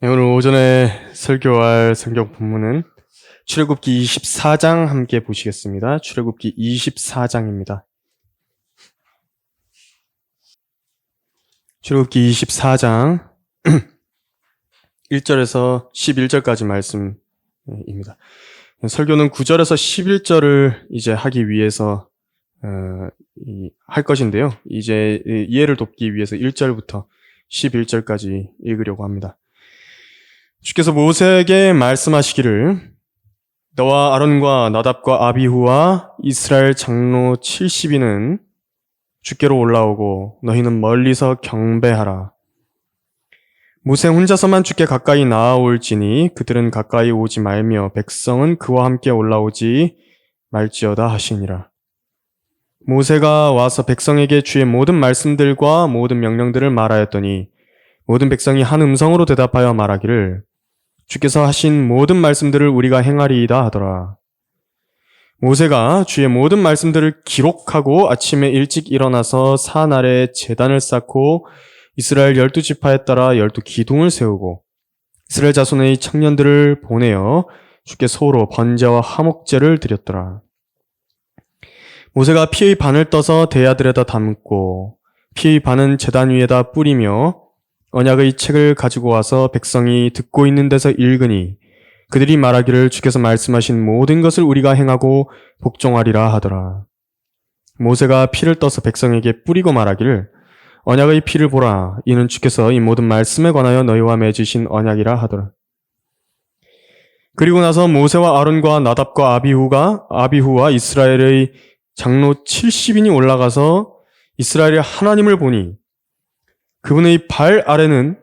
네, 오늘 오전에 설교할 성경 본문은 출애굽기 24장 함께 보시겠습니다. 출애굽기 24장입니다. 출애굽기 24장 1절에서 11절까지 말씀입니다. 설교는 9절에서 11절을 이제 하기 위해서 할 것인데요. 이제 이해를 돕기 위해서 1절부터 11절까지 읽으려고 합니다. 주께서 모세에게 말씀하시기를 너와 아론과 나답과 아비후와 이스라엘 장로 70인은 주께로 올라오고 너희는 멀리서 경배하라. 모세 혼자서만 주께 가까이 나아올지니 그들은 가까이 오지 말며 백성은 그와 함께 올라오지 말지어다 하시니라. 모세가 와서 백성에게 주의 모든 말씀들과 모든 명령들을 말하였더니 모든 백성이 한 음성으로 대답하여 말하기를 주께서 하신 모든 말씀들을 우리가 행하리이다 하더라. 모세가 주의 모든 말씀들을 기록하고 아침에 일찍 일어나서 산 아래에 제단을 쌓고 이스라엘 12지파에 따라 12기둥을 세우고 이스라엘 자손의 청년들을 보내어 주께 소로 번제와 화목제를 드렸더라. 모세가 피의 반을 떠서 대야들에다 담고 피의 반은 제단 위에다 뿌리며 언약의 책을 가지고 와서 백성이 듣고 있는 데서 읽으니 그들이 말하기를 주께서 말씀하신 모든 것을 우리가 행하고 복종하리라 하더라. 모세가 피를 떠서 백성에게 뿌리고 말하기를 언약의 피를 보라. 이는 주께서 이 모든 말씀에 관하여 너희와 맺으신 언약이라 하더라. 그리고 나서 모세와 아론과 나답과 아비후와 이스라엘의 장로 70인이 올라가서 이스라엘의 하나님을 보니 그분의 발 아래는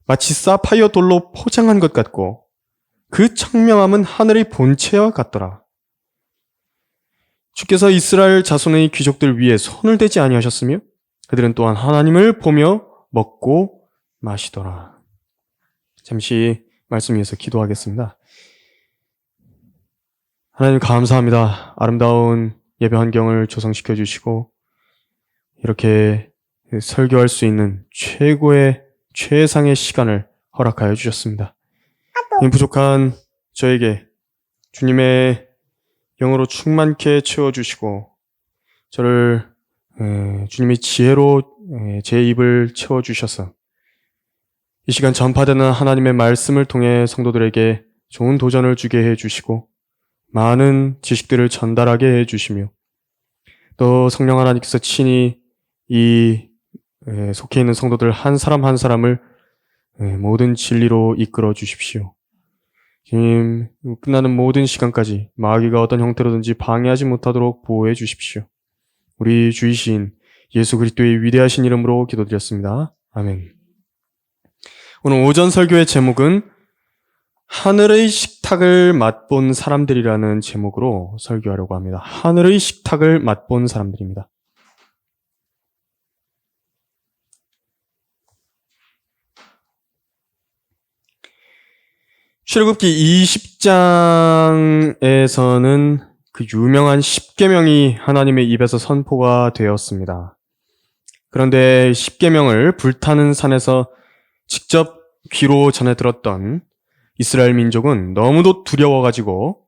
마치 사파이어 돌로 포장한 것 같고 그 청명함은 하늘의 본체와 같더라. 주께서 이스라엘 자손의 귀족들 위에 손을 대지 아니하셨으며 그들은 또한 하나님을 보며 먹고 마시더라. 잠시 말씀 위해서 기도하겠습니다. 하나님 감사합니다. 아름다운 예배 환경을 조성시켜 주시고 이렇게 설교할 수 있는 최상의 시간을 허락하여 주셨습니다. 부족한 저에게 주님의 영으로 충만케 채워주시고 저를 주님의 지혜로 제 입을 채워주셔서 이 시간 전파되는 하나님의 말씀을 통해 성도들에게 좋은 도전을 주게 해주시고 많은 지식들을 전달하게 해주시며 또 성령 하나님께서 친히 이 속해 있는 성도들 한 사람 한 사람을 모든 진리로 이끌어 주십시오. 주님, 끝나는 모든 시간까지 마귀가 어떤 형태로든지 방해하지 못하도록 보호해 주십시오. 우리 주이신 예수 그리스도의 위대하신 이름으로 기도드렸습니다. 아멘. 오늘 오전 설교의 제목은 하늘의 식탁을 맛본 사람들이라는 제목으로 설교하려고 합니다. 하늘의 식탁을 맛본 사람들입니다. 출애굽기 20장에서는 그 유명한 10계명이 하나님의 입에서 선포가 되었습니다. 그런데 10계명을 불타는 산에서 직접 귀로 전해 들었던 이스라엘 민족은 너무도 두려워가지고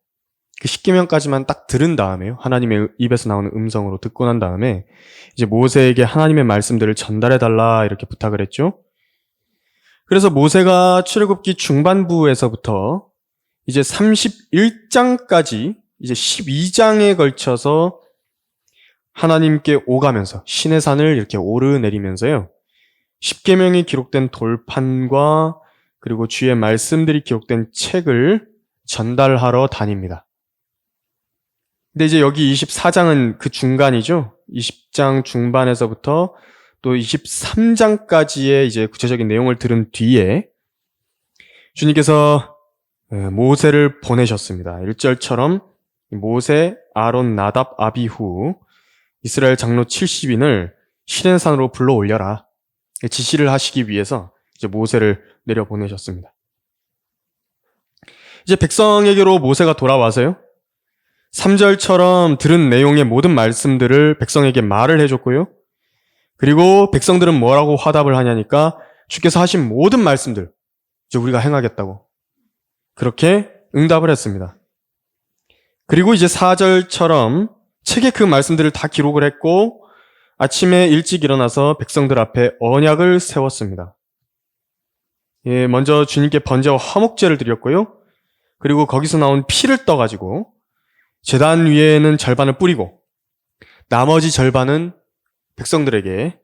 그 10계명까지만 딱 들은 다음에요. 하나님의 입에서 나오는 음성으로 듣고 난 다음에 이제 모세에게 하나님의 말씀들을 전달해달라 이렇게 부탁을 했죠. 그래서 모세가 출애굽기 중반부에서부터 이제 31장까지 이제 12장에 걸쳐서 하나님께 오가면서 신의 산을 이렇게 오르내리면서요. 10계명이 기록된 돌판과 그리고 주의 말씀들이 기록된 책을 전달하러 다닙니다. 근데 이제 여기 24장은 그 중간이죠. 20장 중반에서부터 또 23장까지의 이제 구체적인 내용을 들은 뒤에 주님께서 모세를 보내셨습니다. 1절처럼 모세, 아론, 나답, 아비후, 이스라엘 장로 70인을 시내산으로 불러 올려라. 지시를 하시기 위해서 이제 모세를 내려보내셨습니다. 이제 백성에게로 모세가 돌아와서요. 3절처럼 들은 내용의 모든 말씀들을 백성에게 말을 해줬고요. 그리고 백성들은 뭐라고 화답을 하냐니까 주께서 하신 모든 말씀들, 이제 우리가 행하겠다고. 그렇게 응답을 했습니다. 그리고 이제 4절처럼 책에 그 말씀들을 다 기록을 했고 아침에 일찍 일어나서 백성들 앞에 언약을 세웠습니다. 예, 먼저 주님께 번제와 화목제를 드렸고요. 그리고 거기서 나온 피를 떠가지고 제단 위에는 절반을 뿌리고 나머지 절반은 백성들에게,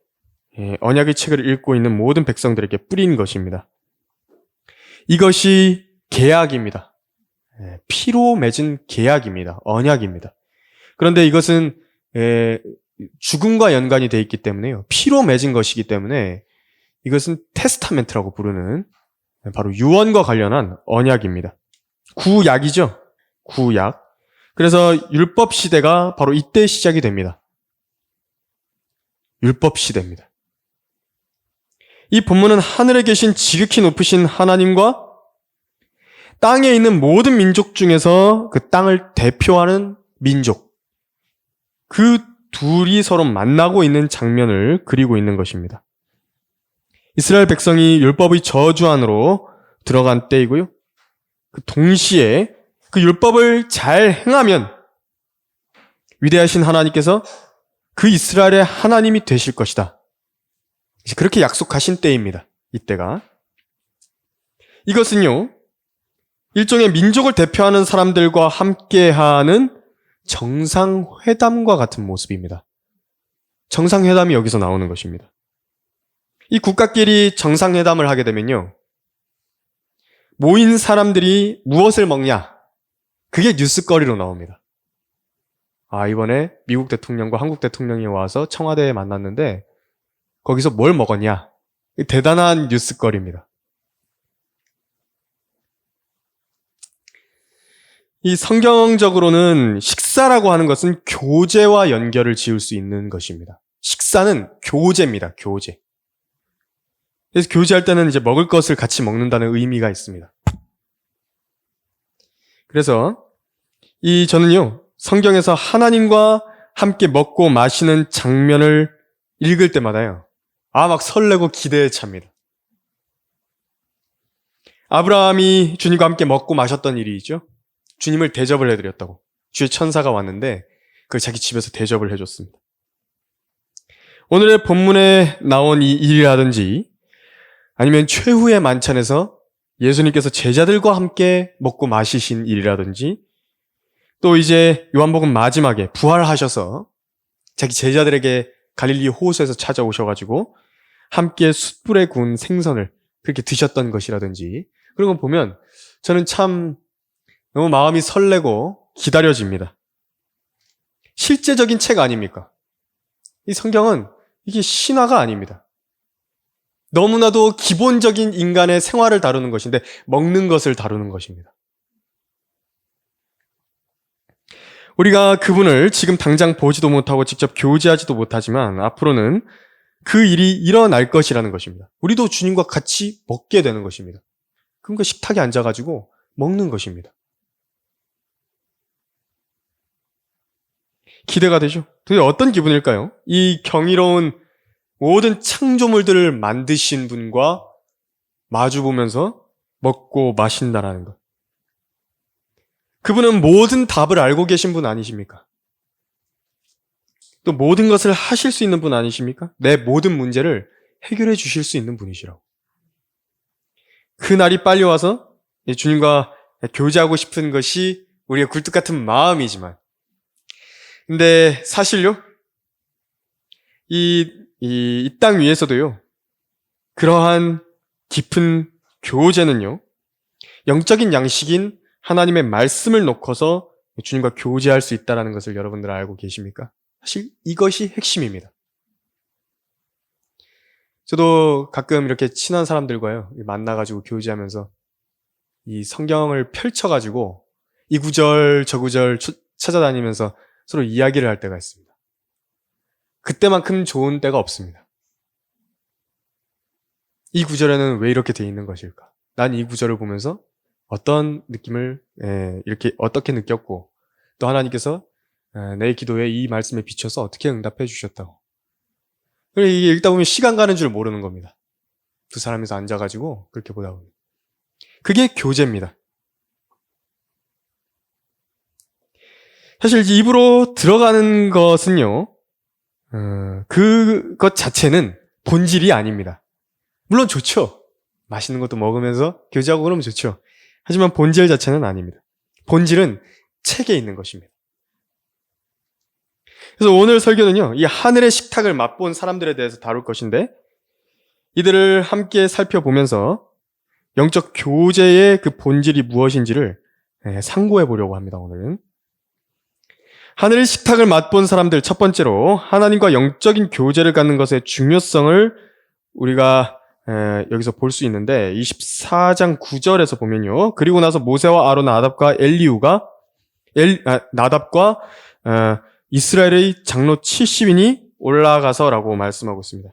언약의 책을 읽고 있는 모든 백성들에게 뿌린 것입니다. 이것이 계약입니다. 피로 맺은 계약입니다. 언약입니다. 그런데 이것은 죽음과 연관이 되어 있기 때문에요. 피로 맺은 것이기 때문에 이것은 테스타멘트라고 부르는 바로 유언과 관련한 언약입니다. 구약이죠. 구약. 그래서 율법 시대가 바로 이때 시작이 됩니다. 율법 시대입니다. 이 본문은 하늘에 계신 지극히 높으신 하나님과 땅에 있는 모든 민족 중에서 그 땅을 대표하는 민족, 그 둘이 서로 만나고 있는 장면을 그리고 있는 것입니다. 이스라엘 백성이 율법의 저주 안으로 들어간 때이고요. 그 동시에 그 율법을 잘 행하면 위대하신 하나님께서 그 이스라엘의 하나님이 되실 것이다. 그렇게 약속하신 때입니다. 이때가. 이것은요, 일종의 민족을 대표하는 사람들과 함께하는 정상회담과 같은 모습입니다. 정상회담이 여기서 나오는 것입니다. 이 국가끼리 정상회담을 하게 되면요, 모인 사람들이 무엇을 먹냐? 그게 뉴스거리로 나옵니다. 아, 이번에 미국 대통령과 한국 대통령이 와서 청와대에 만났는데 거기서 뭘 먹었냐? 대단한 뉴스거리입니다. 이 성경적으로는 식사라고 하는 것은 교제와 연결을 지을 수 있는 것입니다. 식사는 교제입니다. 교제. 그래서 교제할 때는 이제 먹을 것을 같이 먹는다는 의미가 있습니다. 그래서 저는요, 성경에서 하나님과 함께 먹고 마시는 장면을 읽을 때마다요, 막 설레고 기대에 찹니다. 아브라함이 주님과 함께 먹고 마셨던 일이 있죠. 주님을 대접을 해드렸다고. 주의 천사가 왔는데 그걸 자기 집에서 대접을 해줬습니다. 오늘의 본문에 나온 이 일이라든지 아니면 최후의 만찬에서 예수님께서 제자들과 함께 먹고 마시신 일이라든지 또 이제 요한복음 마지막에 부활하셔서 자기 제자들에게 갈릴리 호수에서 찾아오셔가지고 함께 숯불에 구운 생선을 그렇게 드셨던 것이라든지 그런 거 보면 저는 참 너무 마음이 설레고 기다려집니다. 실제적인 책 아닙니까? 이 성경은 이게 신화가 아닙니다. 너무나도 기본적인 인간의 생활을 다루는 것인데 먹는 것을 다루는 것입니다. 우리가 그분을 지금 당장 보지도 못하고 직접 교제하지도 못하지만 앞으로는 그 일이 일어날 것이라는 것입니다. 우리도 주님과 같이 먹게 되는 것입니다. 그러니까 식탁에 앉아가지고 먹는 것입니다. 기대가 되죠? 도대체 어떤 기분일까요? 이 경이로운 모든 창조물들을 만드신 분과 마주보면서 먹고 마신다라는 것. 그분은 모든 답을 알고 계신 분 아니십니까? 또 모든 것을 하실 수 있는 분 아니십니까? 내 모든 문제를 해결해 주실 수 있는 분이시라고. 그 날이 빨리 와서 주님과 교제하고 싶은 것이 우리의 굴뚝 같은 마음이지만 근데 사실요, 이 땅 위에서도요, 그러한 깊은 교제는요, 영적인 양식인 하나님의 말씀을 놓고서 주님과 교제할 수 있다는 것을 여러분들 알고 계십니까? 사실 이것이 핵심입니다. 저도 가끔 이렇게 친한 사람들과요, 만나가지고 교제하면서 이 성경을 펼쳐가지고 이 구절 저 구절 찾아다니면서 서로 이야기를 할 때가 있습니다. 그때만큼 좋은 때가 없습니다. 이 구절에는 왜 이렇게 돼 있는 것일까? 난 이 구절을 보면서 어떤 느낌을 이렇게 어떻게 느꼈고 또 하나님께서 내 기도에 이 말씀에 비춰서 어떻게 응답해 주셨다고. 이게 읽다 보면 시간 가는 줄 모르는 겁니다. 두 사람이서 앉아가지고 그렇게 보다 보면. 그게 교제입니다. 사실 입으로 들어가는 것은요, 그것 자체는 본질이 아닙니다. 물론 좋죠. 맛있는 것도 먹으면서 교제하고 그러면 좋죠. 하지만 본질 자체는 아닙니다. 본질은 책에 있는 것입니다. 그래서 오늘 설교는요, 이 하늘의 식탁을 맛본 사람들에 대해서 다룰 것인데, 이들을 함께 살펴보면서 영적 교제의 그 본질이 무엇인지를 상고해 보려고 합니다, 오늘은. 하늘의 식탁을 맛본 사람들, 첫 번째로 하나님과 영적인 교제를 갖는 것의 중요성을 우리가 여기서 볼 수 있는데, 24장 9절에서 보면요, 그리고 나서 모세와 아론, 나답과 엘리우가 나답과 이스라엘의 장로 70인이 올라가서라고 말씀하고 있습니다.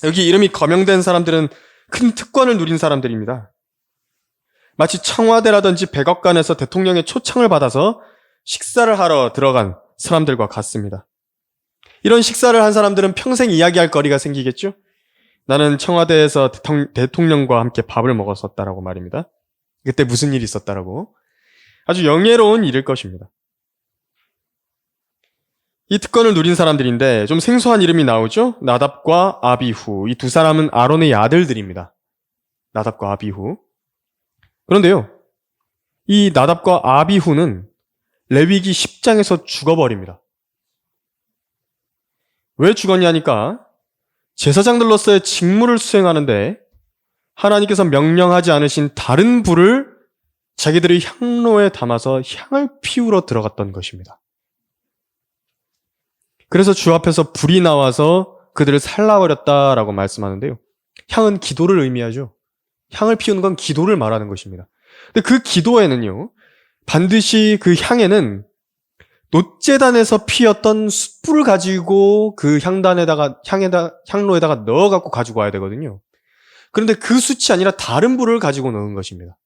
여기 이름이 거명된 사람들은 큰 특권을 누린 사람들입니다. 마치 청와대라든지 백악관에서 대통령의 초청을 받아서 식사를 하러 들어간 사람들과 같습니다. 이런 식사를 한 사람들은 평생 이야기할 거리가 생기겠죠? 나는 청와대에서 대통령과 함께 밥을 먹었었다라고 말입니다. 그때 무슨 일이 있었다라고. 아주 영예로운 일일 것입니다. 이 특권을 누린 사람들인데 좀 생소한 이름이 나오죠? 나답과 아비후. 이 두 사람은 아론의 아들들입니다. 나답과 아비후. 그런데요, 이 나답과 아비후는 레위기 10장에서 죽어버립니다. 왜 죽었냐니까 제사장들로서의 직무를 수행하는데 하나님께서 명령하지 않으신 다른 불을 자기들의 향로에 담아서 향을 피우러 들어갔던 것입니다. 그래서 주 앞에서 불이 나와서 그들을 살라버렸다라고 말씀하는데요. 향은 기도를 의미하죠. 향을 피우는 건 기도를 말하는 것입니다. 근데 그 기도에는요, 반드시 그 향에는 놋재단에서 피었던 숯불을 가지고 그 향로에다가 넣어갖고 가지고 와야 되거든요. 그런데 그 숯이 아니라 다른 불을 가지고 넣은 것입니다.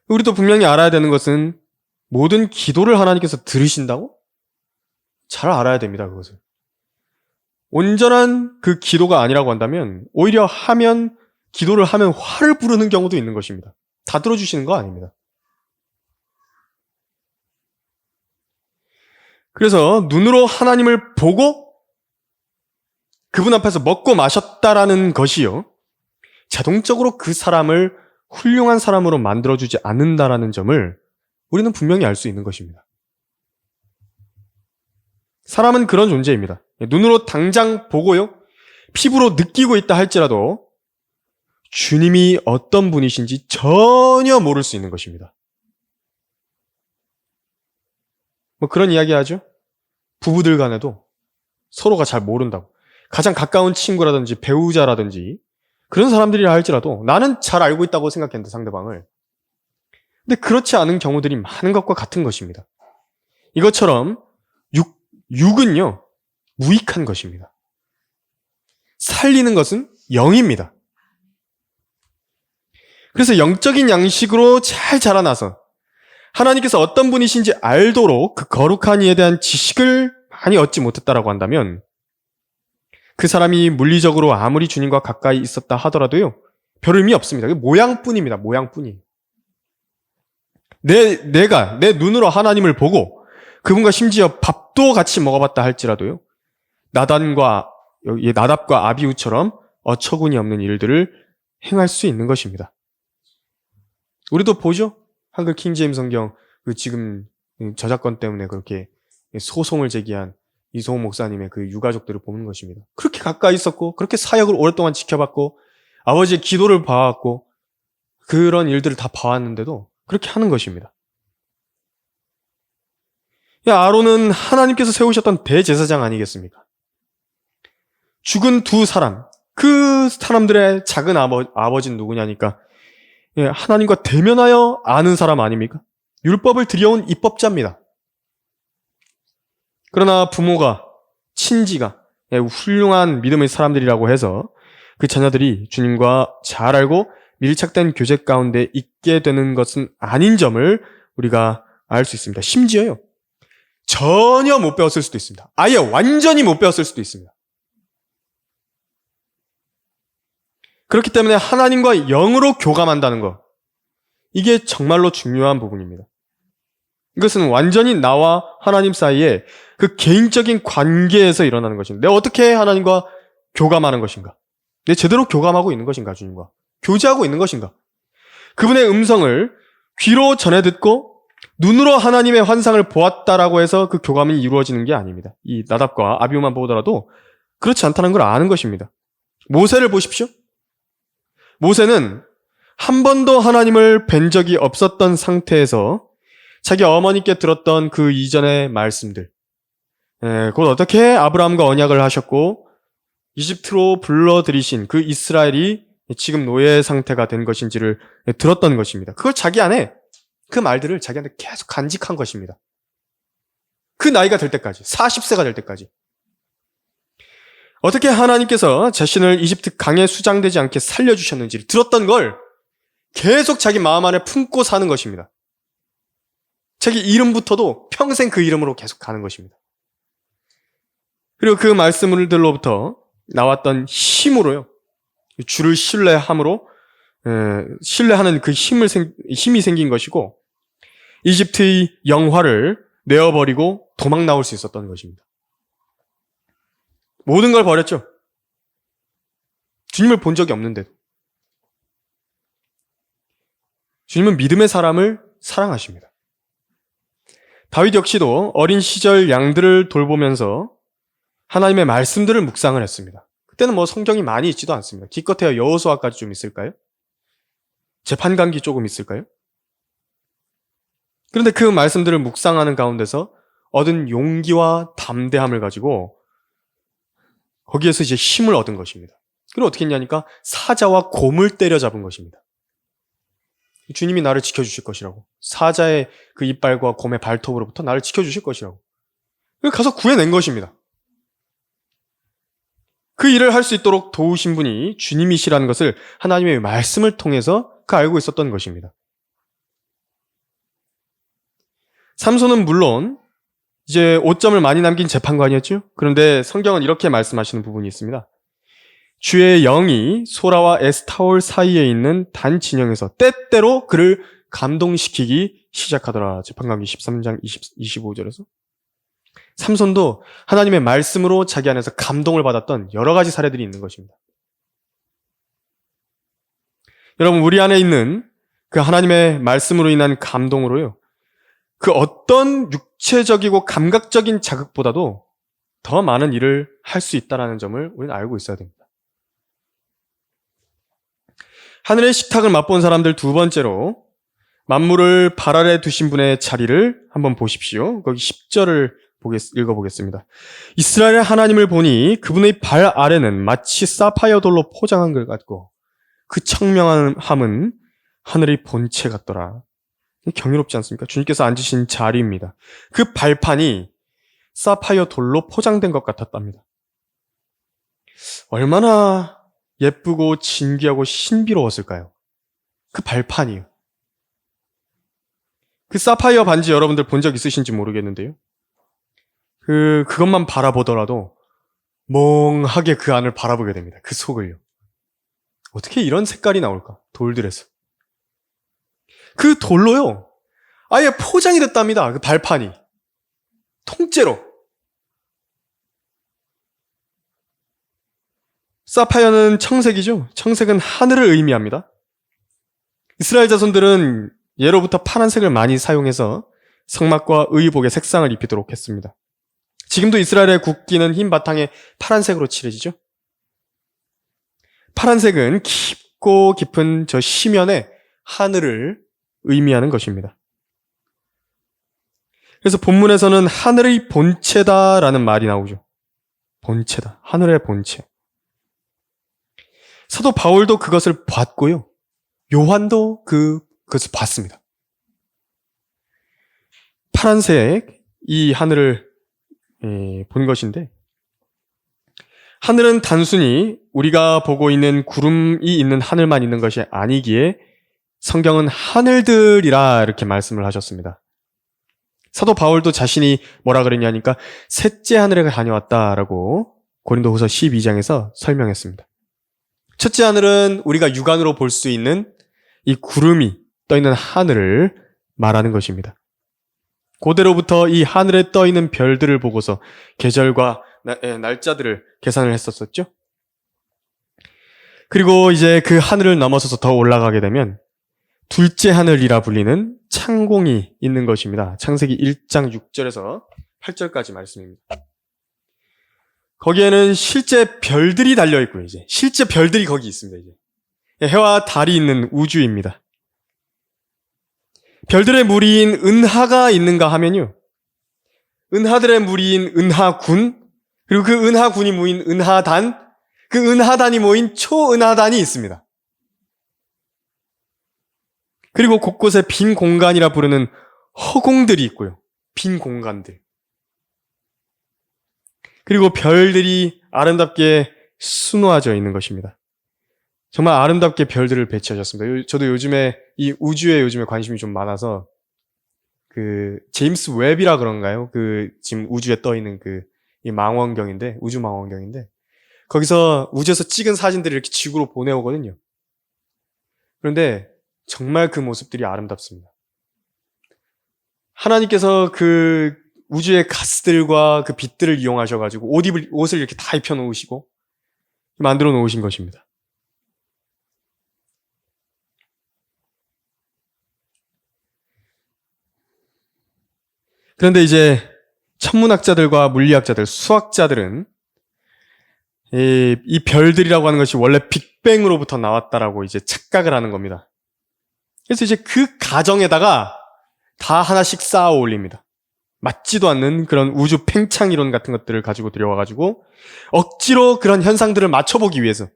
우리도 분명히 알아야 되는 것은 모든 기도를 하나님께서 들으신다고? 잘 알아야 됩니다, 그것을. 온전한 그 기도가 아니라고 한다면 오히려 기도를 하면 화를 부르는 경우도 있는 것입니다. 다 들어주시는 거 아닙니다. 그래서 눈으로 하나님을 보고 그분 앞에서 먹고 마셨다라는 것이요, 자동적으로 그 사람을 훌륭한 사람으로 만들어주지 않는다라는 점을 우리는 분명히 알 수 있는 것입니다. 사람은 그런 존재입니다. 눈으로 당장 보고요, 피부로 느끼고 있다 할지라도 주님이 어떤 분이신지 전혀 모를 수 있는 것입니다. 그런 이야기 하죠. 부부들 간에도 서로가 잘 모른다고. 가장 가까운 친구라든지 배우자라든지 그런 사람들이라 할지라도 나는 잘 알고 있다고 생각했는데 상대방을. 근데 그렇지 않은 경우들이 많은 것과 같은 것입니다. 이것처럼 육은요, 무익한 것입니다. 살리는 것은 영입니다. 그래서 영적인 양식으로 잘 자라나서 하나님께서 어떤 분이신지 알도록 그 거룩한 이에 대한 지식을 많이 얻지 못했다라고 한다면 그 사람이 물리적으로 아무리 주님과 가까이 있었다 하더라도요, 별 의미 없습니다. 모양뿐입니다. 모양뿐이에요. 내가 내 눈으로 하나님을 보고 그분과 심지어 밥도 같이 먹어봤다 할지라도요, 나답과 아비후처럼 어처구니 없는 일들을 행할 수 있는 것입니다. 우리도 보죠? 한글 킹제임 성경, 지금 저작권 때문에 그렇게 소송을 제기한 이소호 목사님의 그 유가족들을 보는 것입니다. 그렇게 가까이 있었고, 그렇게 사역을 오랫동안 지켜봤고, 아버지의 기도를 봐왔고, 그런 일들을 다 봐왔는데도 그렇게 하는 것입니다. 아론은 하나님께서 세우셨던 대제사장 아니겠습니까? 죽은 두 사람, 그 사람들의 작은 아버지는 누구냐니까 하나님과 대면하여 아는 사람 아닙니까? 율법을 들여온 입법자입니다. 그러나 부모가, 친지가 훌륭한 믿음의 사람들이라고 해서 그 자녀들이 주님과 잘 알고 밀착된 교제 가운데 있게 되는 것은 아닌 점을 우리가 알 수 있습니다. 심지어요, 전혀 못 배웠을 수도 있습니다. 아예 완전히 못 배웠을 수도 있습니다. 그렇기 때문에 하나님과 영으로 교감한다는 것. 이게 정말로 중요한 부분입니다. 이것은 완전히 나와 하나님 사이에 그 개인적인 관계에서 일어나는 것입니다. 내가 어떻게 하나님과 교감하는 것인가? 내가 제대로 교감하고 있는 것인가, 주님과? 교제하고 있는 것인가? 그분의 음성을 귀로 전해 듣고 눈으로 하나님의 환상을 보았다라고 해서 그 교감이 이루어지는 게 아닙니다. 이 나답과 아비후만 보더라도 그렇지 않다는 걸 아는 것입니다. 모세를 보십시오. 모세는 한 번도 하나님을 뵌 적이 없었던 상태에서 자기 어머니께 들었던 그 이전의 말씀들, 곧 어떻게 아브라함과 언약을 하셨고 이집트로 불러들이신 그 이스라엘이 지금 노예 상태가 된 것인지를 들었던 것입니다. 그걸 자기 안에, 그 말들을 자기한테 계속 간직한 것입니다. 그 나이가 될 때까지, 40세가 될 때까지. 어떻게 하나님께서 자신을 이집트 강에 수장되지 않게 살려주셨는지를 들었던 걸 계속 자기 마음 안에 품고 사는 것입니다. 자기 이름부터도 평생 그 이름으로 계속 가는 것입니다. 그리고 그 말씀들로부터 나왔던 힘으로요. 주를 신뢰함으로 신뢰하는 그 힘이 생긴 것이고 이집트의 영화를 내어버리고 도망 나올 수 있었던 것입니다. 모든 걸 버렸죠. 주님을 본 적이 없는데도. 주님은 믿음의 사람을 사랑하십니다. 다윗 역시도 어린 시절 양들을 돌보면서 하나님의 말씀들을 묵상을 했습니다. 그때는 뭐 성경이 많이 있지도 않습니다. 기껏해야 여호수아까지 좀 있을까요? 재판관기 조금 있을까요? 그런데 그 말씀들을 묵상하는 가운데서 얻은 용기와 담대함을 가지고 거기에서 이제 힘을 얻은 것입니다. 그리고 어떻게 했냐니까 사자와 곰을 때려잡은 것입니다. 주님이 나를 지켜주실 것이라고. 사자의 그 이빨과 곰의 발톱으로부터 나를 지켜주실 것이라고. 가서 구해낸 것입니다. 그 일을 할 수 있도록 도우신 분이 주님이시라는 것을 하나님의 말씀을 통해서 그 알고 있었던 것입니다. 삼손은 물론 이제 오점을 많이 남긴 재판관이었죠. 그런데 성경은 이렇게 말씀하시는 부분이 있습니다. 주의 영이 소라와 에스타올 사이에 있는 단 진영에서 때때로 그를 감동시키기 시작하더라. 재판관기 13장 25절에서. 삼손도 하나님의 말씀으로 자기 안에서 감동을 받았던 여러 가지 사례들이 있는 것입니다. 여러분, 우리 안에 있는 그 하나님의 말씀으로 인한 감동으로요, 그 어떤 육체적이고 감각적인 자극보다도 더 많은 일을 할 수 있다는 점을 우리는 알고 있어야 됩니다. 하늘의 식탁을 맛본 사람들 두 번째로 만물을 발 아래 두신 분의 자리를 한번 보십시오. 거기 10절을 읽어보겠습니다. 이스라엘의 하나님을 보니 그분의 발 아래는 마치 사파이어 돌로 포장한 것 같고 그 청명함은 하늘의 본체 같더라. 경이롭지 않습니까? 주님께서 앉으신 자리입니다. 그 발판이 사파이어 돌로 포장된 것 같았답니다. 얼마나 예쁘고 진귀하고 신비로웠을까요? 그 발판이요. 그 사파이어 반지 여러분들 본 적 있으신지 모르겠는데요. 그것만 바라보더라도 멍하게 그 안을 바라보게 됩니다. 그 속을요. 어떻게 이런 색깔이 나올까? 돌들에서. 그 돌로요. 아예 포장이 됐답니다. 그 발판이. 통째로. 사파이어는 청색이죠. 청색은 하늘을 의미합니다. 이스라엘 자손들은 예로부터 파란색을 많이 사용해서 성막과 의복의 색상을 입히도록 했습니다. 지금도 이스라엘의 국기는 흰 바탕에 파란색으로 칠해지죠. 파란색은 깊고 깊은 저 시면에 하늘을 의미하는 것입니다. 그래서 본문에서는 하늘의 본체다라는 말이 나오죠. 본체다. 하늘의 본체. 사도 바울도 그것을 봤고요. 요한도 그것을 봤습니다. 파란색 이 하늘을 본 것인데 하늘은 단순히 우리가 보고 있는 구름이 있는 하늘만 있는 것이 아니기에 성경은 하늘들이라 이렇게 말씀을 하셨습니다. 사도 바울도 자신이 뭐라 그랬냐니까 셋째 하늘에 다녀왔다라고 고린도후서 12장에서 설명했습니다. 첫째 하늘은 우리가 육안으로 볼 수 있는 이 구름이 떠 있는 하늘을 말하는 것입니다. 고대로부터 이 하늘에 떠 있는 별들을 보고서 계절과 날짜들을 계산을 했었었죠. 그리고 이제 그 하늘을 넘어서서 더 올라가게 되면 둘째 하늘이라 불리는 창공이 있는 것입니다. 창세기 1장 6절에서 8절까지 말씀입니다. 거기에는 실제 별들이 달려 있고요. 이제 실제 별들이 거기 있습니다. 이제 해와 달이 있는 우주입니다. 별들의 무리인 은하가 있는가 하면요, 은하들의 무리인 은하군, 그리고 그 은하군이 모인 은하단, 그 은하단이 모인 초은하단이 있습니다. 그리고 곳곳에 빈 공간이라 부르는 허공들이 있고요. 빈 공간들. 그리고 별들이 아름답게 수놓아져 있는 것입니다. 정말 아름답게 별들을 배치하셨습니다. 저도 요즘에 이 우주에 요즘에 관심이 좀 많아서 그 제임스 웹이라 그런가요? 그 지금 우주에 떠 있는 그 이 망원경인데, 우주 망원경인데, 거기서 우주에서 찍은 사진들을 이렇게 지구로 보내오거든요. 그런데 정말 그 모습들이 아름답습니다. 하나님께서 그 우주의 가스들과 그 빛들을 이용하셔가지고 옷을 이렇게 다 입혀놓으시고 만들어 놓으신 것입니다. 그런데 이제 천문학자들과 물리학자들, 수학자들은 이 별들이라고 하는 것이 원래 빅뱅으로부터 나왔다라고 이제 착각을 하는 겁니다. 그래서 이제 그 가정에다가 다 하나씩 쌓아 올립니다. 맞지도 않는 그런 우주 팽창 이론 같은 것들을 가지고 들여와가지고 억지로 그런 현상들을 맞춰보기 위해서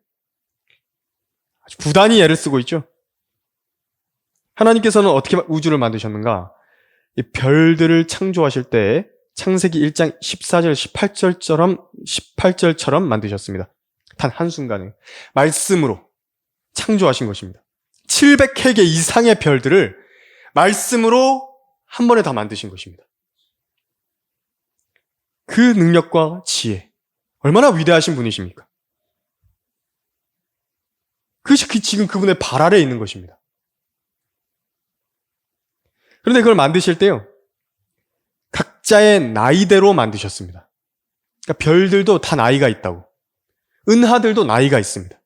아주 부단히 애를 쓰고 있죠. 하나님께서는 어떻게 우주를 만드셨는가? 이 별들을 창조하실 때 창세기 1장 14절, 18절처럼 만드셨습니다. 단 한순간에 말씀으로 창조하신 것입니다. 700획의 이상의 별들을 말씀으로 한 번에 다 만드신 것입니다. 그 능력과 지혜, 얼마나 위대하신 분이십니까? 그것이 지금 그분의 발 아래에 있는 것입니다. 그런데 그걸 만드실 때요, 각자의 나이대로 만드셨습니다. 그러니까 별들도 다 나이가 있다고. 은하들도 나이가 있습니다.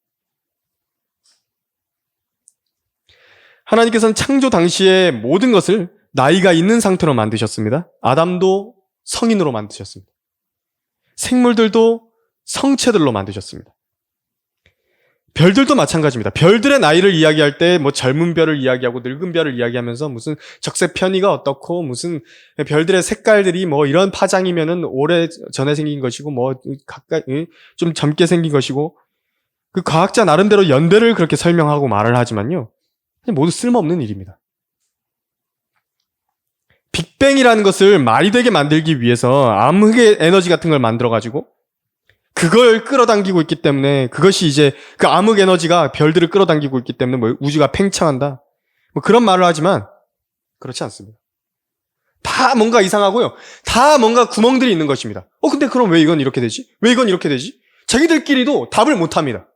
하나님께서는 창조 당시에 모든 것을 나이가 있는 상태로 만드셨습니다. 아담도 성인으로 만드셨습니다. 생물들도 성체들로 만드셨습니다. 별들도 마찬가지입니다. 별들의 나이를 이야기할 때 뭐 젊은 별을 이야기하고 늙은 별을 이야기하면서 무슨 적색 편의가 어떻고 무슨 별들의 색깔들이 뭐 이런 파장이면은 오래 전에 생긴 것이고 뭐 가까이 좀 젊게 생긴 것이고 그 과학자 나름대로 연대를 그렇게 설명하고 말을 하지만요, 모두 쓸모없는 일입니다. 빅뱅이라는 것을 말이 되게 만들기 위해서 암흑의 에너지 같은 걸 만들어가지고 그걸 끌어당기고 있기 때문에 그것이 이제 그 암흑 에너지가 별들을 끌어당기고 있기 때문에 뭐 우주가 팽창한다. 뭐 그런 말을 하지만 그렇지 않습니다. 다 뭔가 이상하고요. 다 뭔가 구멍들이 있는 것입니다. 근데 그럼 왜 이건 이렇게 되지? 왜 이건 이렇게 되지? 자기들끼리도 답을 못 합니다.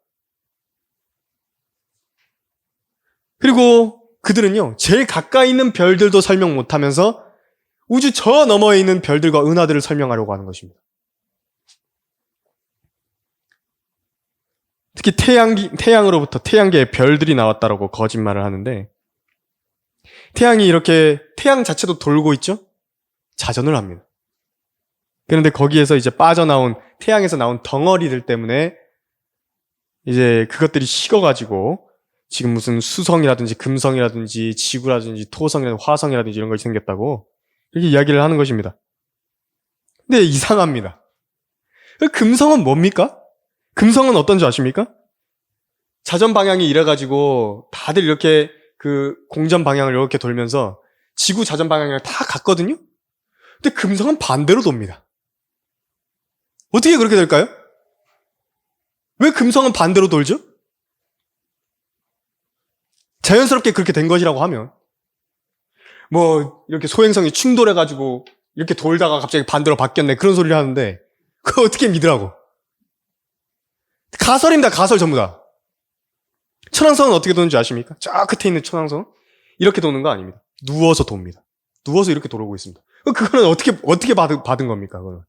그리고 그들은요, 제일 가까이 있는 별들도 설명 못 하면서 우주 저 너머에 있는 별들과 은하들을 설명하려고 하는 것입니다. 특히 태양으로부터 태양계에 별들이 나왔다라고 거짓말을 하는데, 태양이 이렇게 태양 자체도 돌고 있죠? 자전을 합니다. 그런데 거기에서 이제 빠져나온 태양에서 나온 덩어리들 때문에 이제 그것들이 식어가지고 지금 무슨 수성이라든지 금성이라든지 지구라든지 토성이라든지 화성이라든지 이런 것이 생겼다고 이렇게 이야기를 하는 것입니다. 근데 이상합니다. 금성은 뭡니까? 금성은 어떤 줄 아십니까? 자전 방향이 이래가지고 다들 이렇게 그 공전 방향을 이렇게 돌면서 지구 자전 방향이랑 다 같거든요? 근데 금성은 반대로 돕니다. 어떻게 그렇게 될까요? 왜 금성은 반대로 돌죠? 자연스럽게 그렇게 된 것이라고 하면 뭐 이렇게 소행성이 충돌해가지고 이렇게 돌다가 갑자기 반대로 바뀌었네 그런 소리를 하는데 그거 어떻게 믿으라고? 가설입니다. 가설 전부 다. 천왕성은 어떻게 도는 줄 아십니까? 저 끝에 있는 천왕성 이렇게 도는 거 아닙니다. 누워서 돕니다. 누워서 이렇게 돌고 있습니다. 그거는 어떻게 받은 겁니까? 그거는.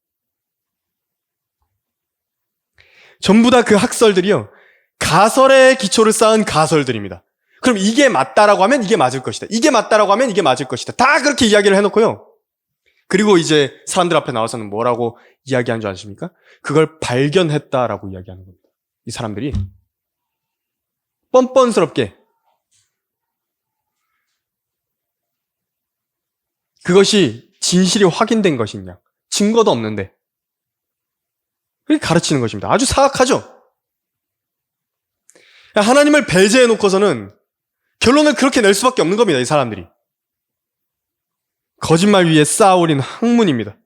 전부 다 그 학설들이요. 가설의 기초를 쌓은 가설들입니다. 그럼 이게 맞다라고 하면 이게 맞을 것이다. 이게 맞다라고 하면 이게 맞을 것이다. 다 그렇게 이야기를 해놓고요. 그리고 이제 사람들 앞에 나와서는 뭐라고 이야기한 줄 아십니까? 그걸 발견했다라고 이야기하는 겁니다. 이 사람들이 뻔뻔스럽게 그것이 진실이 확인된 것이냐, 증거도 없는데 그렇게 가르치는 것입니다. 아주 사악하죠? 하나님을 배제해 놓고서는 결론을 그렇게 낼 수밖에 없는 겁니다. 이 사람들이. 거짓말 위에 쌓아올린 학문입니다.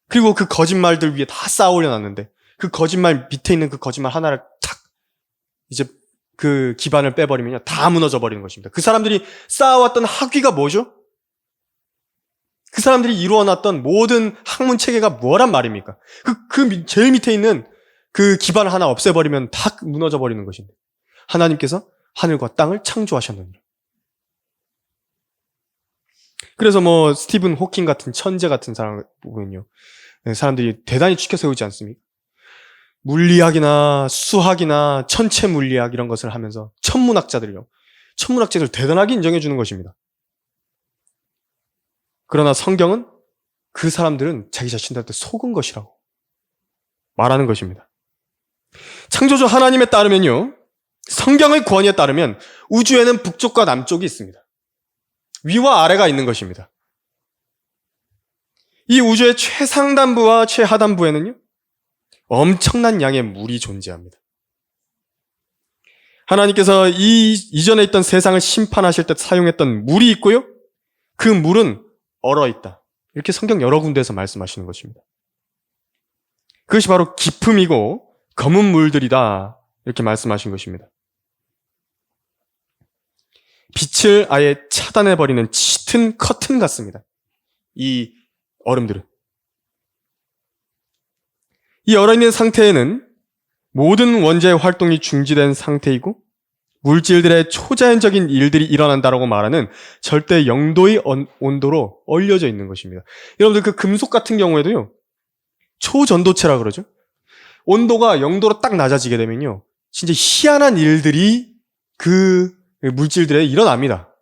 그리고 그 거짓말들 위에 다 쌓아올려놨는데 그 거짓말 밑에 있는 그 거짓말 하나를 탁 이제 그 기반을 빼버리면요. 다 무너져 버리는 것입니다. 그 사람들이 쌓아왔던 학위가 뭐죠? 그 사람들이 이루어놨던 모든 학문 체계가 뭐란 말입니까? 제일 밑에 있는 그 기반 하나 없애버리면 다 무너져 버리는 것인데 하나님께서 하늘과 땅을 창조하셨느니라. 그래서 뭐 스티븐 호킹 같은 천재 같은 사람 보면요, 사람들이 대단히 추켜 세우지 않습니까? 물리학이나 수학이나 천체 물리학 이런 것을 하면서 천문학자들 대단하게 인정해 주는 것입니다. 그러나 성경은 그 사람들은 자기 자신들한테 속은 것이라고 말하는 것입니다. 창조주 하나님에 따르면요, 성경의 권위에 따르면 우주에는 북쪽과 남쪽이 있습니다. 위와 아래가 있는 것입니다. 이 우주의 최상단부와 최하단부에는요, 엄청난 양의 물이 존재합니다. 하나님께서 이전에 있던 세상을 심판하실 때 사용했던 물이 있고요, 그 물은 얼어있다. 이렇게 성경 여러 군데에서 말씀하시는 것입니다. 그것이 바로 기품이고 검은 물들이다. 이렇게 말씀하신 것입니다. 빛을 아예 차단해버리는 짙은 커튼 같습니다. 이 얼음들은. 이 얼어있는 상태에는 모든 원자의 활동이 중지된 상태이고 물질들의 초자연적인 일들이 일어난다라고 말하는 절대 0도의 온도로 얼려져 있는 것입니다. 여러분들 그 금속 같은 경우에도요, 초전도체라 그러죠. 온도가 0도로 딱 낮아지게 되면요, 진짜 희한한 일들이 그 물질들에 일어납니다.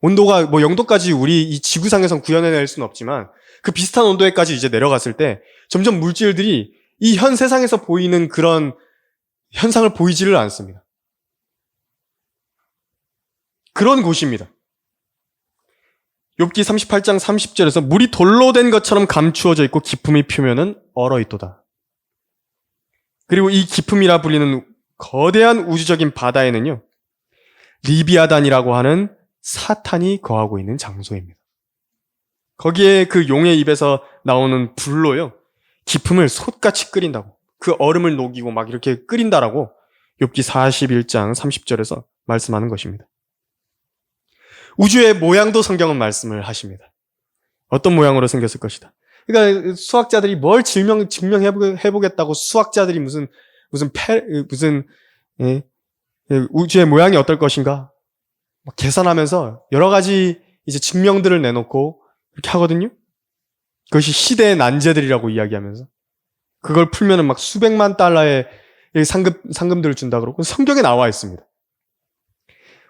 온도가 뭐 0도까지 우리 이 지구상에선 구현해낼 수는 없지만 그 비슷한 온도에까지 이제 내려갔을 때 점점 물질들이 이 현 세상에서 보이는 그런 현상을 보이지를 않습니다. 그런 곳입니다. 욥기 38장 30절에서 물이 돌로 된 것처럼 감추어져 있고 기품의 표면은 얼어있도다. 그리고 이 기품이라 불리는 거대한 우주적인 바다에는요, 리비아단이라고 하는 사탄이 거하고 있는 장소입니다. 거기에 그 용의 입에서 나오는 불로요, 기품을 솥같이 끓인다고, 그 얼음을 녹이고 막 이렇게 끓인다라고 욥기 41장 30절에서 말씀하는 것입니다. 우주의 모양도 성경은 말씀을 하십니다. 어떤 모양으로 생겼을 것이다. 그러니까 수학자들이 뭘 증명해보겠다고 수학자들이 무슨 우주의 모양이 어떨 것인가 계산하면서 여러 가지 이제 증명들을 내놓고 이렇게 하거든요. 그것이 시대의 난제들이라고 이야기하면서 그걸 풀면은 막 수백만 달러의 상금들을 준다 그러고 성경에 나와 있습니다.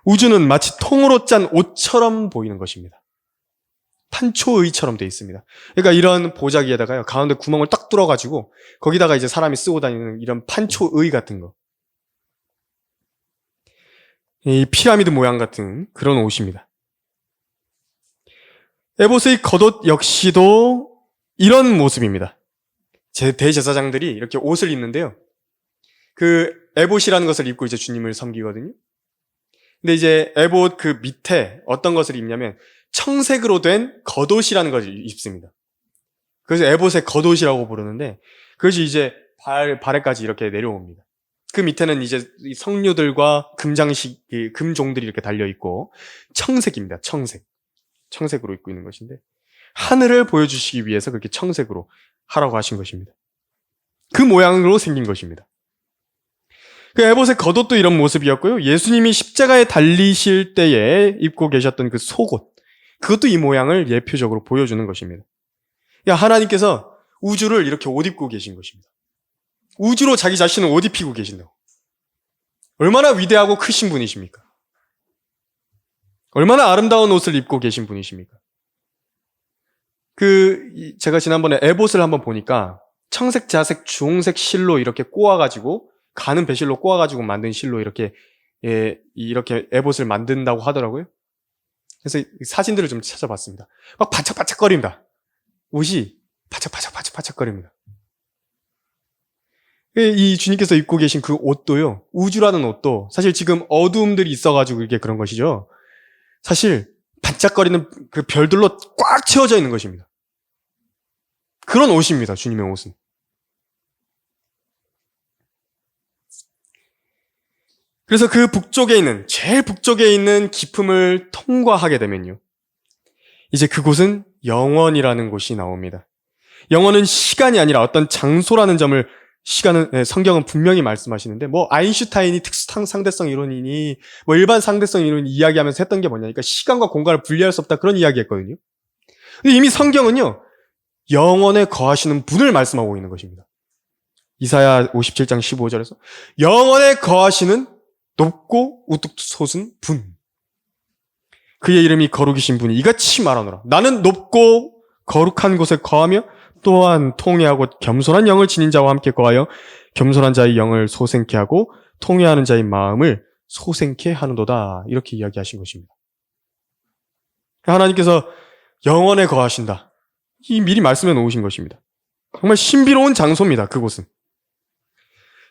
우주는 마치 통으로 짠 옷처럼 보이는 것입니다. 판초의처럼 되어 있습니다. 그러니까 이런 보자기에다가요, 가운데 구멍을 딱 뚫어가지고 거기다가 이제 사람이 쓰고 다니는 이런 판초의 같은 거, 이 피라미드 모양 같은 그런 옷입니다. 에봇의 겉옷 역시도 이런 모습입니다. 대제사장들이 이렇게 옷을 입는데요, 그 에봇이라는 것을 입고 이제 주님을 섬기거든요. 근데 이제 에봇 그 밑에 어떤 것을 입냐면 청색으로 된 겉옷이라는 것을 입습니다. 그래서 에봇의 겉옷이라고 부르는데 그것이 이제 발에까지 이렇게 내려옵니다. 그 밑에는 이제 성류들과 금장식, 금종들이 이렇게 달려있고 청색입니다. 청색으로 입고 있는 것인데 하늘을 보여주시기 위해서 그렇게 청색으로 하라고 하신 것입니다. 그 모양으로 생긴 것입니다. 그 에봇의 겉옷도 이런 모습이었고요. 예수님이 십자가에 달리실 때에 입고 계셨던 그 속옷, 그것도 이 모양을 예표적으로 보여주는 것입니다. 하나님께서 우주를 이렇게 옷 입고 계신 것입니다. 우주로 자기 자신을 옷 입히고 계신다고. 얼마나 위대하고 크신 분이십니까? 얼마나 아름다운 옷을 입고 계신 분이십니까? 제가 지난번에 에봇을 한번 보니까 청색, 자색, 주홍색 실로 이렇게 꼬아가지고, 가는 배실로 꼬아가지고 만든 실로 이렇게 에봇을 만든다고 하더라고요. 그래서 사진들을 좀 찾아봤습니다. 막 바짝바짝거립니다. 옷이 바짝바짝거립니다. 이 주님께서 입고 계신 그 옷도요, 우주라는 옷도 사실 지금 어두움들이 있어가지고 이게 그런 것이죠. 사실 반짝거리는 그 별들로 꽉 채워져 있는 것입니다. 그런 옷입니다, 주님의 옷은. 그래서 그 제일 북쪽에 있는 기품을 통과하게 되면요, 이제 그곳은 영원이라는 곳이 나옵니다. 영원은 시간이 아니라 어떤 장소라는 점을 성경은 분명히 말씀하시는데, 아인슈타인이 특수상대성 이론이니, 일반 상대성 이론이 이야기하면서 했던 게 뭐냐니까, 시간과 공간을 분리할 수 없다, 그런 이야기 했거든요. 근데 이미 성경은요, 영원에 거하시는 분을 말씀하고 있는 것입니다. 이사야 57장 15절에서, 영원에 거하시는 높고 우뚝 솟은 분. 그의 이름이 거룩이신 분이 이같이 말하노라. 나는 높고 거룩한 곳에 거하며 또한 통회하고 겸손한 영을 지닌 자와 함께 거하여 겸손한 자의 영을 소생케 하고 통회하는 자의 마음을 소생케 하는도다. 이렇게 이야기하신 것입니다. 하나님께서 영원에 거하신다. 이 미리 말씀해 놓으신 것입니다. 정말 신비로운 장소입니다. 그곳은.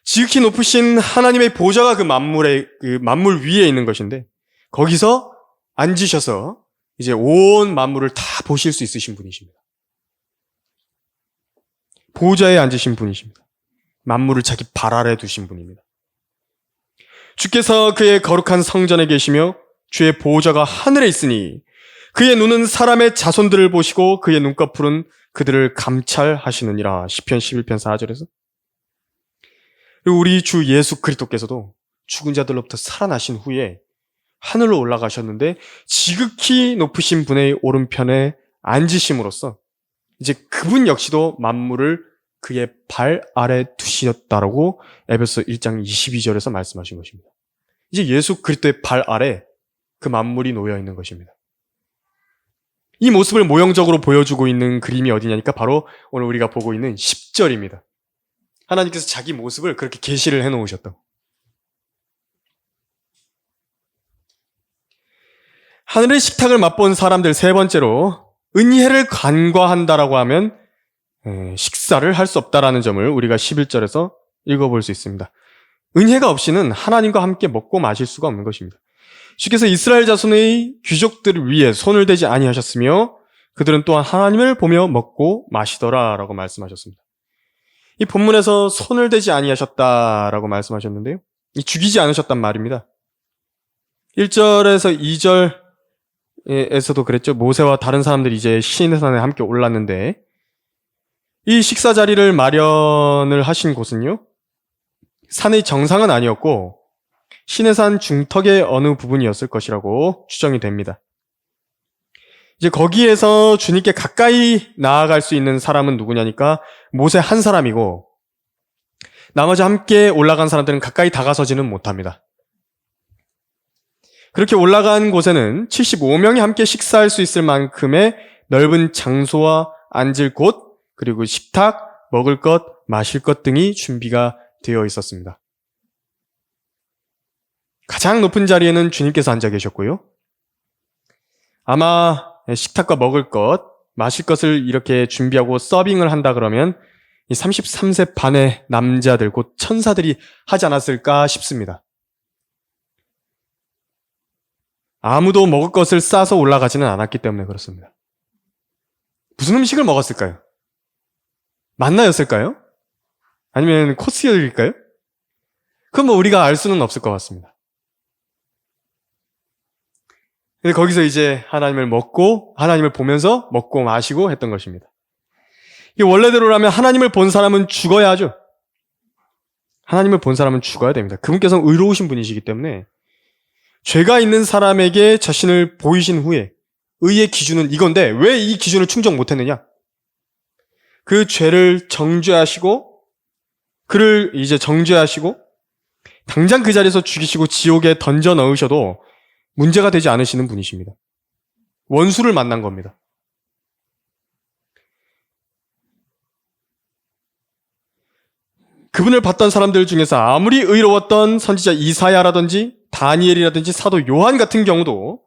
지극히 높으신 하나님의 보좌가 그 만물 위에 있는 것인데, 거기서 앉으셔서 이제 온 만물을 다 보실 수 있으신 분이십니다. 보좌에 앉으신 분이십니다. 만물을 자기 발 아래 두신 분입니다. 주께서 그의 거룩한 성전에 계시며 주의 보좌가 하늘에 있으니 그의 눈은 사람의 자손들을 보시고 그의 눈꺼풀은 그들을 감찰하시느니라. 시편 11편 4절에서. 그리고 우리 주 예수 그리스도께서도 죽은 자들로부터 살아나신 후에 하늘로 올라가셨는데, 지극히 높으신 분의 오른편에 앉으심으로써 이제 그분 역시도 만물을 그의 발 아래 두셨다라고 에베소 1장 22절에서 말씀하신 것입니다. 이제 예수 그리스도의 발 아래 그 만물이 놓여 있는 것입니다. 이 모습을 모형적으로 보여주고 있는 그림이 어디냐니까 바로 오늘 우리가 보고 있는 10절입니다. 하나님께서 자기 모습을 그렇게 계시를 해놓으셨다고. 하늘의 식탁을 맛본 사람들, 세 번째로 은혜를 간과한다라고 하면 식사를 할 수 없다라는 점을 우리가 11절에서 읽어볼 수 있습니다. 은혜가 없이는 하나님과 함께 먹고 마실 수가 없는 것입니다. 주께서 이스라엘 자손의 귀족들을 위해 손을 대지 아니하셨으며 그들은 또한 하나님을 보며 먹고 마시더라라고 말씀하셨습니다. 이 본문에서 손을 대지 아니하셨다라고 말씀하셨는데요, 죽이지 않으셨단 말입니다. 1절에서 2절에서도 그랬죠. 모세와 다른 사람들이 이제 시내산에 함께 올랐는데, 이 식사 자리를 마련을 하신 곳은요, 산의 정상은 아니었고 시내산 중턱의 어느 부분이었을 것이라고 추정이 됩니다. 이제 거기에서 주님께 가까이 나아갈 수 있는 사람은 누구냐니까 모세 한 사람이고, 나머지 함께 올라간 사람들은 가까이 다가서지는 못합니다. 그렇게 올라간 곳에는 75명이 함께 식사할 수 있을 만큼의 넓은 장소와 앉을 곳, 그리고 식탁, 먹을 것, 마실 것 등이 준비가 되어 있었습니다. 가장 높은 자리에는 주님께서 앉아 계셨고요, 아마 식탁과 먹을 것, 마실 것을 이렇게 준비하고 서빙을 한다 그러면 이 33세 반의 남자들, 곧 천사들이 하지 않았을까 싶습니다. 아무도 먹을 것을 싸서 올라가지는 않았기 때문에 그렇습니다. 무슨 음식을 먹었을까요? 만나였을까요? 아니면 코스일까요? 그건 우리가 알 수는 없을 것 같습니다. 근데 거기서 이제 하나님을 보면서 먹고 마시고 했던 것입니다. 이 원래대로라면 하나님을 본 사람은 죽어야 하죠. 하나님을 본 사람은 죽어야 됩니다. 그분께서는 의로우신 분이시기 때문에 죄가 있는 사람에게 자신을 보이신 후에 의의 기준은 이건데 왜 이 기준을 충족 못했느냐? 그 죄를 정죄하시고 그를 이제 정죄하시고 당장 그 자리에서 죽이시고 지옥에 던져 넣으셔도 문제가 되지 않으시는 분이십니다. 원수를 만난 겁니다. 그분을 봤던 사람들 중에서 아무리 의로웠던 선지자 이사야라든지 다니엘이라든지 사도 요한 같은 경우도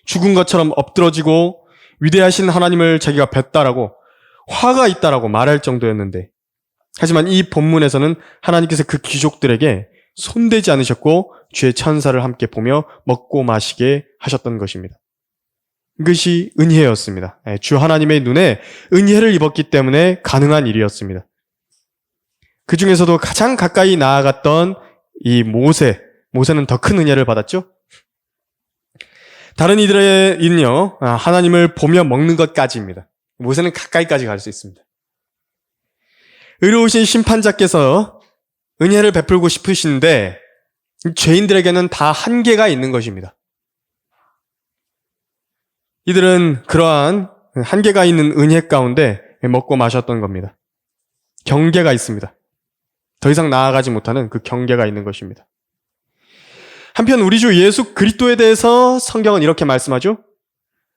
죽은 것처럼 엎드러지고 위대하신 하나님을 자기가 뵀다라고 화가 있다라고 말할 정도였는데, 하지만 이 본문에서는 하나님께서 그 귀족들에게 손대지 않으셨고 주의 천사를 함께 보며 먹고 마시게 하셨던 것입니다. 이것이 은혜였습니다. 주 하나님의 눈에 은혜를 입었기 때문에 가능한 일이었습니다. 그 중에서도 가장 가까이 나아갔던 이 모세는 더 큰 은혜를 받았죠. 다른 이들의 일은요, 하나님을 보며 먹는 것까지입니다. 모세는 가까이까지 갈 수 있습니다. 의로우신 심판자께서 은혜를 베풀고 싶으신데 죄인들에게는 다 한계가 있는 것입니다. 이들은 그러한 한계가 있는 은혜 가운데 먹고 마셨던 겁니다. 경계가 있습니다. 더 이상 나아가지 못하는 그 경계가 있는 것입니다. 한편 우리 주 예수 그리스도에 대해서 성경은 이렇게 말씀하죠.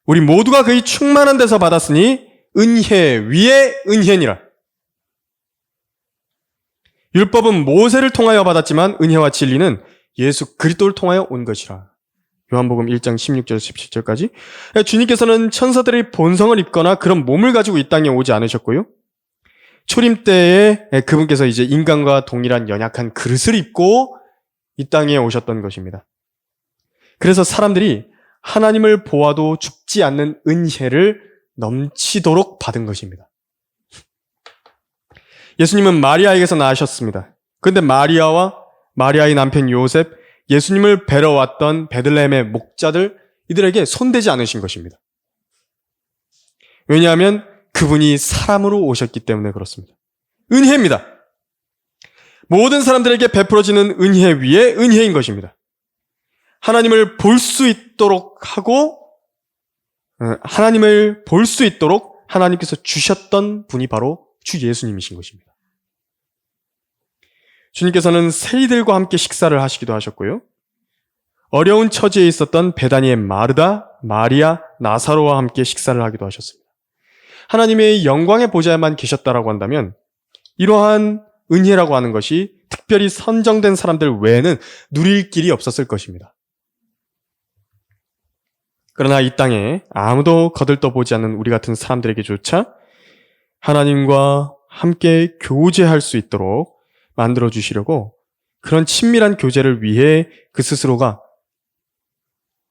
우리 모두가 그의 충만한 데서 받았으니 은혜 위에 은혜니라. 율법은 모세를 통하여 받았지만 은혜와 진리는 예수 그리스도를 통하여 온 것이라. 요한복음 1장 16절 17절까지. 주님께서는 천사들의 본성을 입거나 그런 몸을 가지고 이 땅에 오지 않으셨고요. 초림 때에 그분께서 이제 인간과 동일한 연약한 그릇을 입고 이 땅에 오셨던 것입니다. 그래서 사람들이 하나님을 보아도 죽지 않는 은혜를 넘치도록 받은 것입니다. 예수님은 마리아에게서 낳으셨습니다. 그런데 마리아의 남편 요셉, 예수님을 뵈러 왔던 베들레헴의 목자들, 이들에게 손대지 않으신 것입니다. 왜냐하면 그분이 사람으로 오셨기 때문에 그렇습니다. 은혜입니다. 모든 사람들에게 베풀어지는 은혜 위에 은혜인 것입니다. 하나님을 볼 수 있도록 하나님께서 주셨던 분이 바로 주 예수님이신 것입니다. 주님께서는 세리들과 함께 식사를 하시기도 하셨고요. 어려운 처지에 있었던 베다니의 마르다, 마리아, 나사로와 함께 식사를 하기도 하셨습니다. 하나님의 영광의 보좌에만 계셨다라고 한다면 이러한 은혜라고 하는 것이 특별히 선정된 사람들 외에는 누릴 길이 없었을 것입니다. 그러나 이 땅에 아무도 거들떠보지 않는 우리 같은 사람들에게조차 하나님과 함께 교제할 수 있도록 만들어주시려고 그런 친밀한 교제를 위해 그 스스로가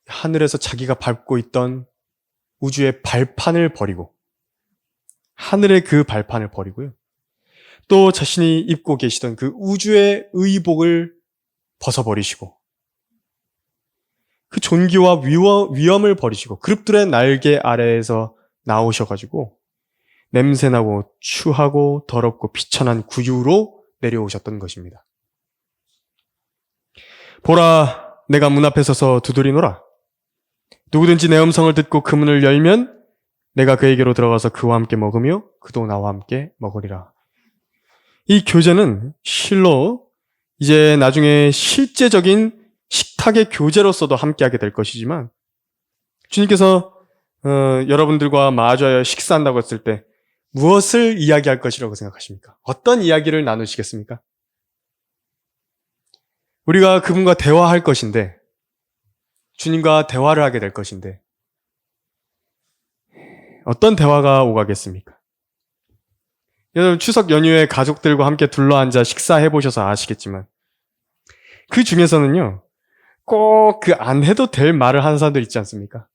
하늘에서 자기가 밟고 있던 우주의 발판을 버리고 하늘의 그 발판을 버리고요. 또 자신이 입고 계시던 그 우주의 의복을 벗어버리시고 그 존귀와 위엄을 버리시고 그룹들의 날개 아래에서 나오셔가지고 냄새나고 추하고 더럽고 비천한 구유로 내려오셨던 것입니다. 보라, 내가 문 앞에 서서 두드리노라. 누구든지 내 음성을 듣고 그 문을 열면 내가 그에게로 들어가서 그와 함께 먹으며 그도 나와 함께 먹으리라. 이 교제는 실로 이제 나중에 실제적인 식탁의 교제로서도 함께하게 될 것이지만 주님께서 여러분들과 마주하여 식사한다고 했을 때 무엇을 이야기할 것이라고 생각하십니까? 어떤 이야기를 나누시겠습니까? 우리가 그분과 대화할 것인데 주님과 대화를 하게 될 것인데 어떤 대화가 오가겠습니까? 여러분 추석 연휴에 가족들과 함께 둘러앉아 식사해 보셔서 아시겠지만 그 중에서는요 꼭 그 안 해도 될 말을 하는 사람들 있지 않습니까?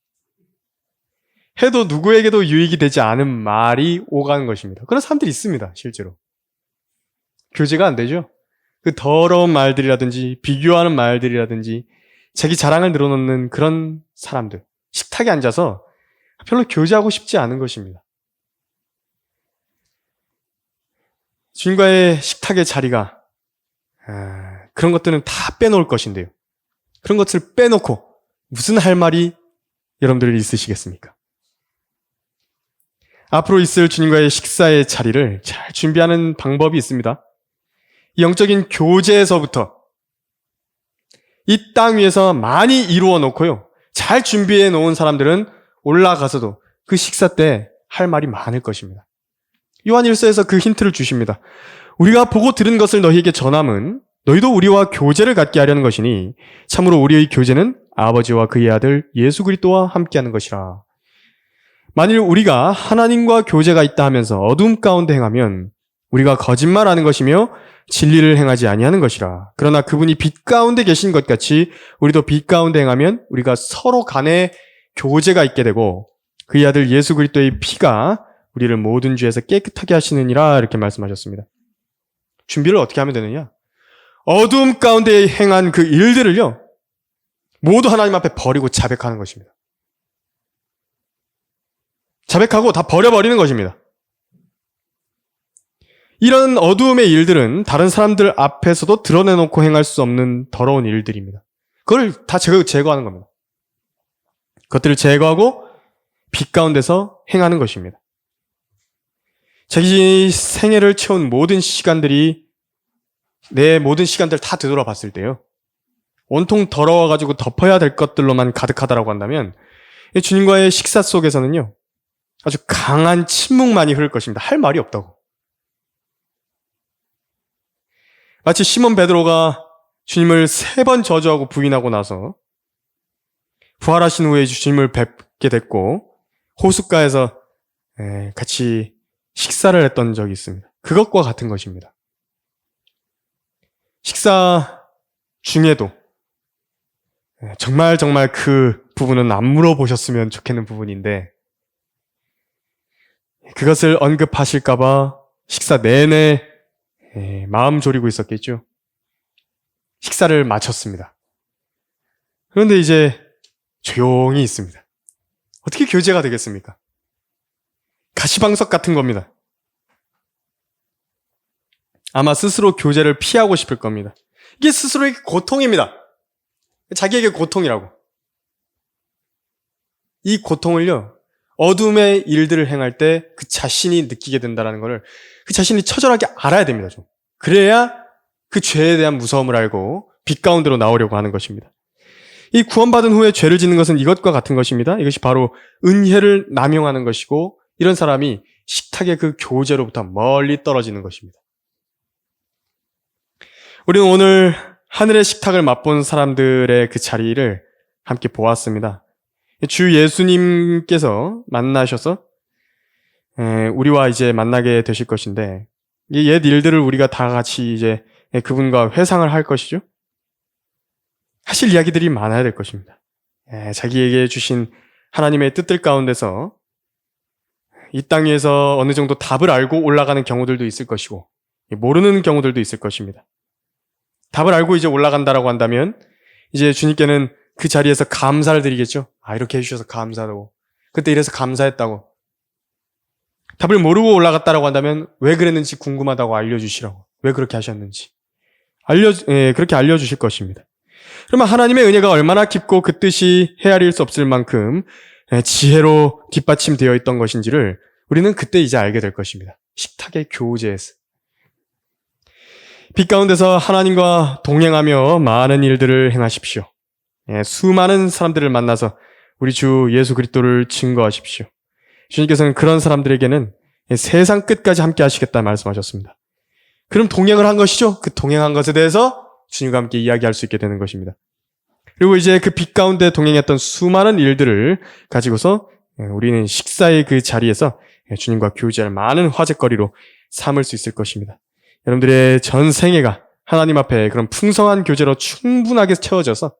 해도 누구에게도 유익이 되지 않은 말이 오가는 것입니다. 그런 사람들이 있습니다. 실제로 교제가 안 되죠. 그 더러운 말들이라든지 비교하는 말들이라든지 자기 자랑을 늘어놓는 그런 사람들 식탁에 앉아서 별로 교제하고 싶지 않은 것입니다. 주님과의 식탁의 자리가 그런 것들은 다 빼놓을 것인데요. 그런 것을 빼놓고 무슨 할 말이 여러분들 있으시겠습니까? 앞으로 있을 주님과의 식사의 자리를 잘 준비하는 방법이 있습니다. 영적인 교제에서부터 이 땅 위에서 많이 이루어 놓고요. 잘 준비해 놓은 사람들은 올라가서도 그 식사 때 할 말이 많을 것입니다. 요한 1서에서 그 힌트를 주십니다. 우리가 보고 들은 것을 너희에게 전함은 너희도 우리와 교제를 갖게 하려는 것이니 참으로 우리의 교제는 아버지와 그의 아들 예수 그리스도와 함께하는 것이라. 만일 우리가 하나님과 교제가 있다 하면서 어둠 가운데 행하면 우리가 거짓말하는 것이며 진리를 행하지 아니하는 것이라. 그러나 그분이 빛 가운데 계신 것 같이 우리도 빛 가운데 행하면 우리가 서로 간에 교제가 있게 되고 그의 아들 예수 그리스도의 피가 우리를 모든 죄에서 깨끗하게 하시느니라 이렇게 말씀하셨습니다. 준비를 어떻게 하면 되느냐? 어둠 가운데 행한 그 일들을요 모두 하나님 앞에 버리고 자백하는 것입니다. 자백하고 다 버려버리는 것입니다. 이런 어두움의 일들은 다른 사람들 앞에서도 드러내놓고 행할 수 없는 더러운 일들입니다. 그걸 다 제거하는 겁니다. 그것들을 제거하고 빛 가운데서 행하는 것입니다. 자기 생애를 채운 모든 시간들이 내 모든 시간들 다 되돌아봤을 때요. 온통 더러워가지고 덮어야 될 것들로만 가득하다라고 한다면 주님과의 식사 속에서는요. 아주 강한 침묵만이 흐를 것입니다. 할 말이 없다고. 마치 시몬 베드로가 주님을 3번 저주하고 부인하고 나서 부활하신 후에 주님을 뵙게 됐고 호숫가에서 같이 식사를 했던 적이 있습니다. 그것과 같은 것입니다. 식사 중에도 정말 그 부분은 안 물어보셨으면 좋겠는 부분인데 그것을 언급하실까봐 식사 내내 마음 졸이고 있었겠죠. 식사를 마쳤습니다. 그런데 이제 조용히 있습니다. 어떻게 교제가 되겠습니까? 가시방석 같은 겁니다. 아마 스스로 교제를 피하고 싶을 겁니다. 이게 스스로의 고통입니다. 자기에게 고통이라고. 이 고통을요, 어둠의 일들을 행할 때 그 자신이 느끼게 된다는 것을 그 자신이 처절하게 알아야 됩니다. 좀. 그래야 그 죄에 대한 무서움을 알고 빛 가운데로 나오려고 하는 것입니다. 이 구원받은 후에 죄를 짓는 것은 이것과 같은 것입니다. 이것이 바로 은혜를 남용하는 것이고 이런 사람이 식탁의 그 교제로부터 멀리 떨어지는 것입니다. 우리는 오늘 하늘의 식탁을 맛본 사람들의 그 자리를 함께 보았습니다. 주 예수님께서 만나셔서 우리와 이제 만나게 되실 것인데 이 옛 일들을 우리가 다 같이 이제 그분과 회상을 할 것이죠. 하실 이야기들이 많아야 될 것입니다. 자기에게 주신 하나님의 뜻들 가운데서 이 땅 위에서 어느 정도 답을 알고 올라가는 경우들도 있을 것이고 모르는 경우들도 있을 것입니다. 답을 알고 이제 올라간다라고 한다면 이제 주님께는 그 자리에서 감사를 드리겠죠. 이렇게 해주셔서 감사하다고. 그때 이래서 감사했다고. 답을 모르고 올라갔다라고 한다면 왜 그랬는지 궁금하다고 알려주시라고. 왜 그렇게 하셨는지. 그렇게 알려주실 것입니다. 그러면 하나님의 은혜가 얼마나 깊고 그 뜻이 헤아릴 수 없을 만큼 지혜로 뒷받침되어 있던 것인지를 우리는 그때 이제 알게 될 것입니다. 식탁의 교제에서. 빛 가운데서 하나님과 동행하며 많은 일들을 행하십시오. 수많은 사람들을 만나서 우리 주 예수 그리스도를 증거하십시오. 주님께서는 그런 사람들에게는 세상 끝까지 함께 하시겠다 말씀하셨습니다. 그럼 동행을 한 것이죠. 그 동행한 것에 대해서 주님과 함께 이야기할 수 있게 되는 것입니다. 그리고 이제 그 빛 가운데 동행했던 수많은 일들을 가지고서 우리는 식사의 그 자리에서 주님과 교제할 많은 화제거리로 삼을 수 있을 것입니다. 여러분들의 전 생애가 하나님 앞에 그런 풍성한 교제로 충분하게 채워져서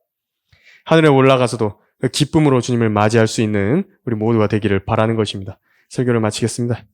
하늘에 올라가서도 기쁨으로 주님을 맞이할 수 있는 우리 모두가 되기를 바라는 것입니다. 설교를 마치겠습니다.